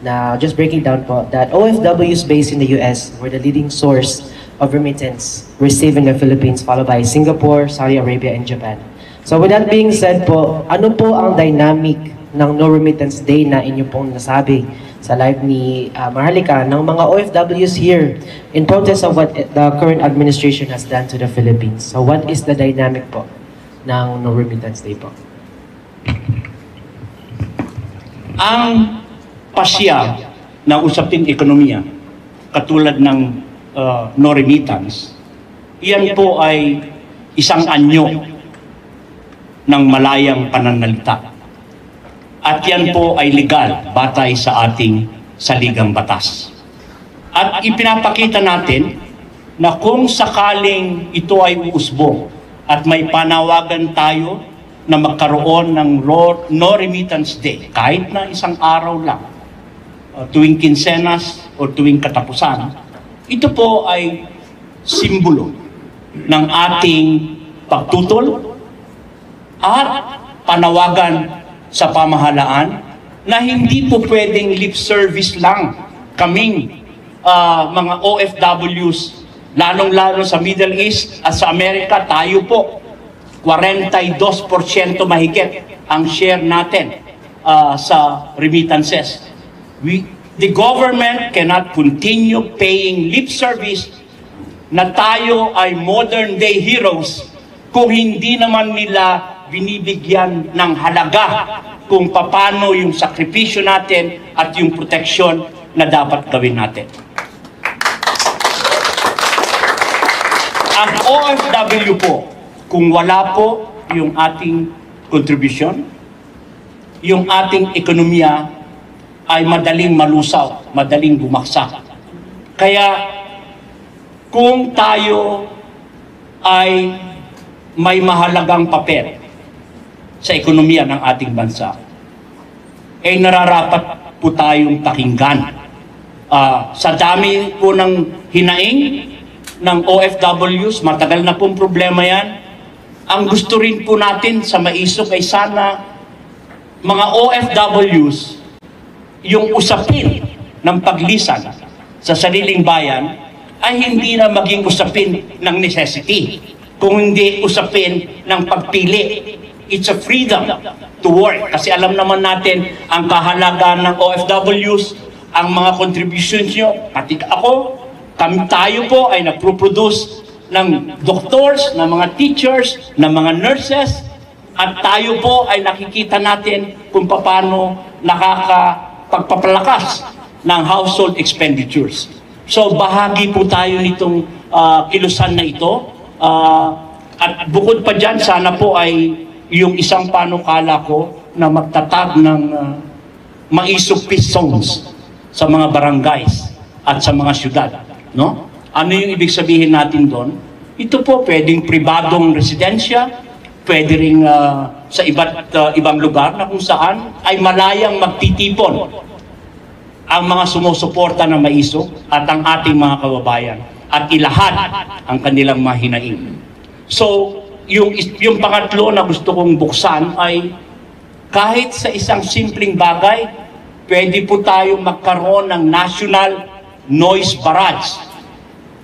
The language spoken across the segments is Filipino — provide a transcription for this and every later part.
Now, just breaking down po, that OFWs based in the US were the leading source of remittance received in the Philippines, followed by Singapore, Saudi Arabia, and Japan. So with that being said po, ano po ang dynamic ng No Remittance Day na inyo pong nasabi sa live ni Maharlika ng mga OFWs here in protest of what the current administration has done to the Philippines? So what is the dynamic po ng No Remittance Day po? Ang pasya ng usaping ekonomiya, katulad ng no remittance, iyan po ay isang anyo ng malayang pananalita. At yan po ay legal batay sa ating saligang batas. At ipinapakita natin na kung sakaling ito ay uusbong at may panawagan tayo na magkaroon ng No Remittance Day, kahit na isang araw lang, tuwing kinsenas o tuwing katapusan, ito po ay simbolo ng ating pagtutol at panawagan sa pamahalaan na hindi po pwedeng lip service lang kaming mga OFWs, lalong-lalo sa Middle East at sa Amerika. Tayo po 42% mahigit ang share natin sa remittances. The government cannot continue paying lip service na tayo ay modern day heroes kung hindi naman nila binibigyan ng halaga kung paano yung sakripisyo natin at yung proteksyon na dapat gawin natin. Ang OFW po, kung wala po yung ating contribution, yung ating ekonomiya ay madaling malusaw, madaling bumaksak. Kaya kung tayo ay may mahalagang papel sa ekonomiya ng ating bansa, ay nararapat po tayong pakinggan. Sa dami po ng hinaing ng OFWs, matagal na pong problema yan. Ang gusto rin po natin sa maisok ay sana mga OFWs, yung usapin ng paglisan sa sariling bayan ay hindi na maging usapin ng necessity, kung hindi usapin ng pagpili. It's a freedom to work. Kasi alam naman natin ang kahalagaan ng OFWs, ang mga contributions nyo, pati ako, tayo po ay nagproproduce ng doctors, ng mga teachers, ng mga nurses, at tayo po ay nakikita natin kung paano nakakapagpapalakas ng household expenditures. So bahagi po tayo nitong kilusan na ito. At bukod pa dyan, sana po ay yung isang panukala ko na magtatag ng maisog peace zones sa mga barangays at sa mga syudad. No? Ano yung ibig sabihin natin doon? Ito po pwedeng pribadong residensya, pwede rin sa ibang lugar na kung saan ay malayang magtitipon ang mga sumusuporta ng maisog at ang ating mga kababayan at ilahad ang kanilang mahinaing. So, yung pangatlo na gusto kong buksan ay kahit sa isang simpleng bagay, pwede po tayong magkaroon ng national noise barrage.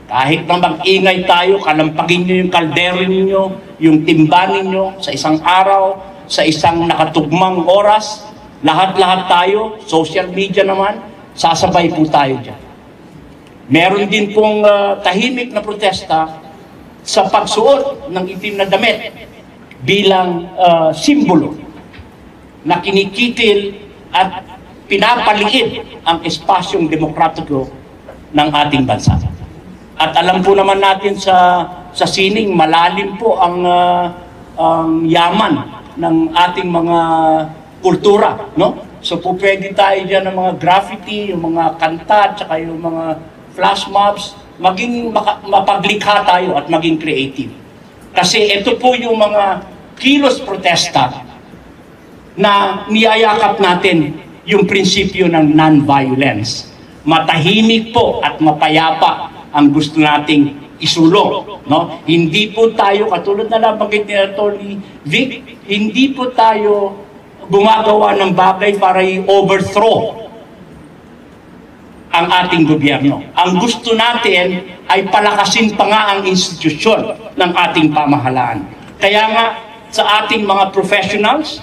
Kahit na mag-ingay tayo, kalampagin nyo yung kaldero ninyo, yung timba ninyo sa isang araw, sa isang nakatugmang oras, lahat-lahat tayo, social media naman, sasabay po tayo dyan. Meron din pong tahimik na protesta sa pagsuot ng itim na damit bilang simbolo na kinikitil at pinapaliit ang espasyong demokratiko ng ating bansa. At alam po naman natin sa sining, malalim po ang yaman ng ating mga kultura, no? So po pwede tayo dyan ng mga graffiti, yung mga kanta, tsaka yung mga flash mobs, maging mapaglikha tayo at maging creative. Kasi ito po yung mga kilos protesta na niyayakap natin yung prinsipyo ng non-violence. Matahimik po at mapayapa ang gusto nating isulong. No? Hindi po tayo, katulad na nabanggit ni Atty. Vic, hindi po tayo gumagawa ng bagay para i-overthrow ang ating gobyerno. Ang gusto natin ay palakasin pa nga ang institusyon ng ating pamahalaan. Kaya nga sa ating mga professionals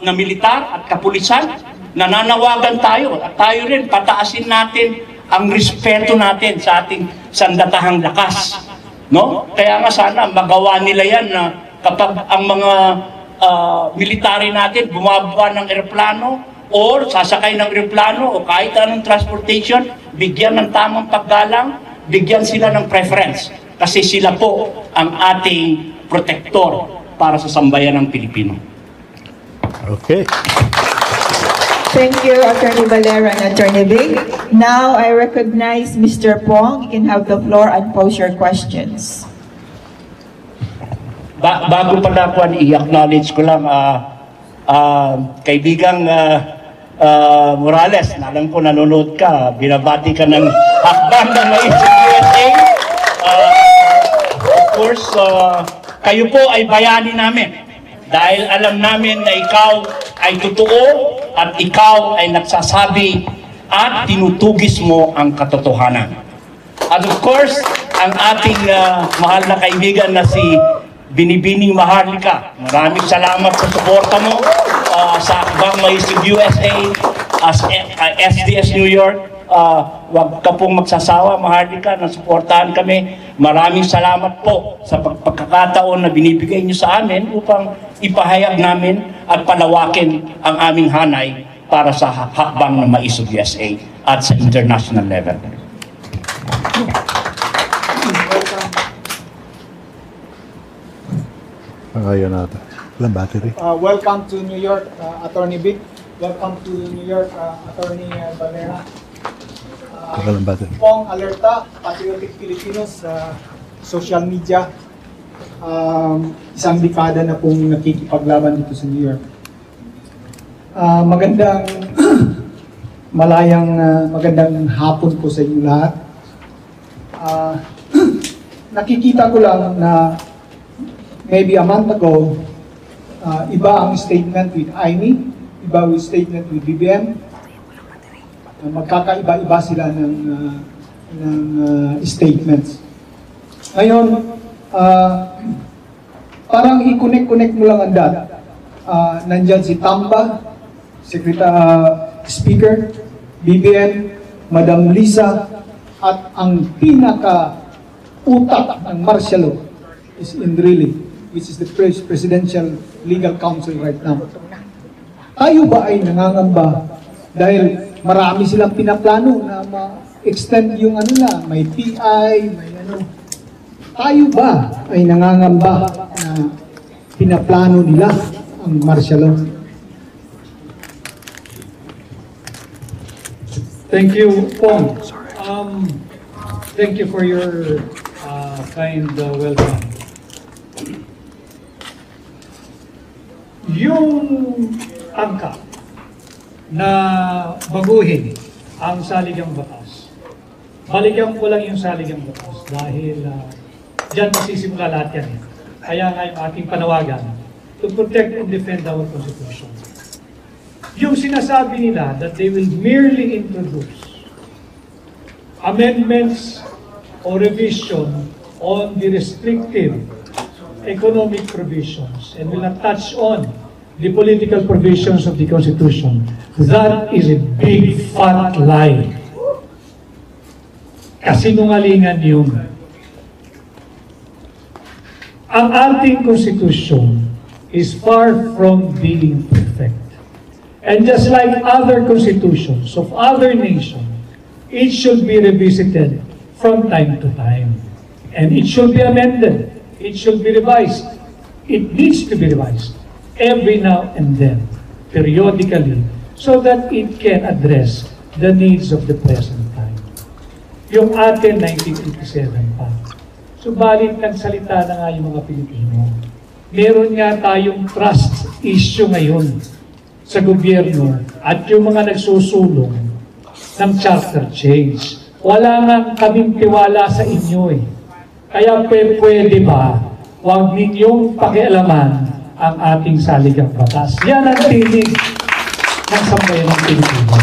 na militar at kapulisan, nananawagan tayo at tayo rin pataasin natin ang respeto natin sa ating sandatahang lakas. No? Kaya nga sana magawa nila yan na kapag ang mga military natin bumababa ng eroplano or sasakay ng eroplano o kahit anong transportation, bigyan ng tamang paggalang, bigyan sila ng preference. Kasi sila po ang ating protektor para sa sambayan ng Pilipino. Okay. Thank you, Attorney Valera and Attorney Vic. Now, I recognize Mr. Pong. You can have the floor and pose your questions. Bago pala ako, i-acknowledge ko lang, kaibigang Morales, alam ko nanonood ka, binabati ka ng hakbang ng Maisip USA. Of course, kayo po ay bayani namin dahil alam namin na ikaw ay totoo at ikaw ay nagsasabi at tinutugis mo ang katotohanan. At of course, ang ating mahal na kaibigan na si Binibining Maharlika, maraming salamat sa suporta mo sa Akbang Maisig USA, as SDS New York. Huwag ka pong magsasawa, Maharlika, na suportahan kami. Maraming salamat po sa pagkakataon na binibigay niyo sa amin upang ipahayag namin at palawakin ang aming hanay para sa hakbang ng Maisog USA at sa international level. Ayaw natin. Walang battery. Welcome to New York, Attorney Vic. Welcome to New York, Attorney Valera. Walang battery. Pong Alerta, Patriotic Filipinos sa social media. Isang dekada na pong nakikipaglaban dito sa New York. Magandang magandang hapon po sa inyo lahat. Nakikita ko lang na maybe a month ago, iba ang statement with IME, iba ang statement with BBM. Magkakaiba-iba sila ng statements. Ngayon, parang i-connect mo lang ang dot. Nandyan si Tamba, Speaker, BBM, Madam Lisa, at ang pinaka-utak ng martial law is Indrilli, which is the Presidential Legal Counsel right now. Tayo ba ay nangangamba dahil marami silang pinaplano na ma-extend yung may PI, may Tayo ba ay nangangamba na pinaplano nila ang martial law? Thank you, Pong. Thank you for your kind welcome. Yung angka na baguhin ang saligang batas, balikan ko lang yung saligang batas dahil dyan masisimula lahat yan. Kaya nga yung ating panawagan to protect and defend our Constitution. Yung sinasabi nila that they will merely introduce amendments or revision on the restrictive economic provisions and will not touch on the political provisions of the Constitution. That is a big fat lie. Kasinungalingan yun. Ang ating Constitution is far from being perfect. And just like other constitutions of other nations, it should be revisited from time to time. And it should be amended. It should be revised. It needs to be revised every now and then, periodically, so that it can address the needs of the present time. Yung atin, 1987 pa. Subalit nagsalita na nga yung mga Pilipino. Meron nga tayong trust issue ngayon sa gobyerno at yung mga nagsusulong ng charter change. Wala nga kaming tiwala sa inyo eh. Kaya pwede ba, huwag ninyong pakialaman ang ating saligang batas. Yan ang tinig ng sambayan ng Pilipino.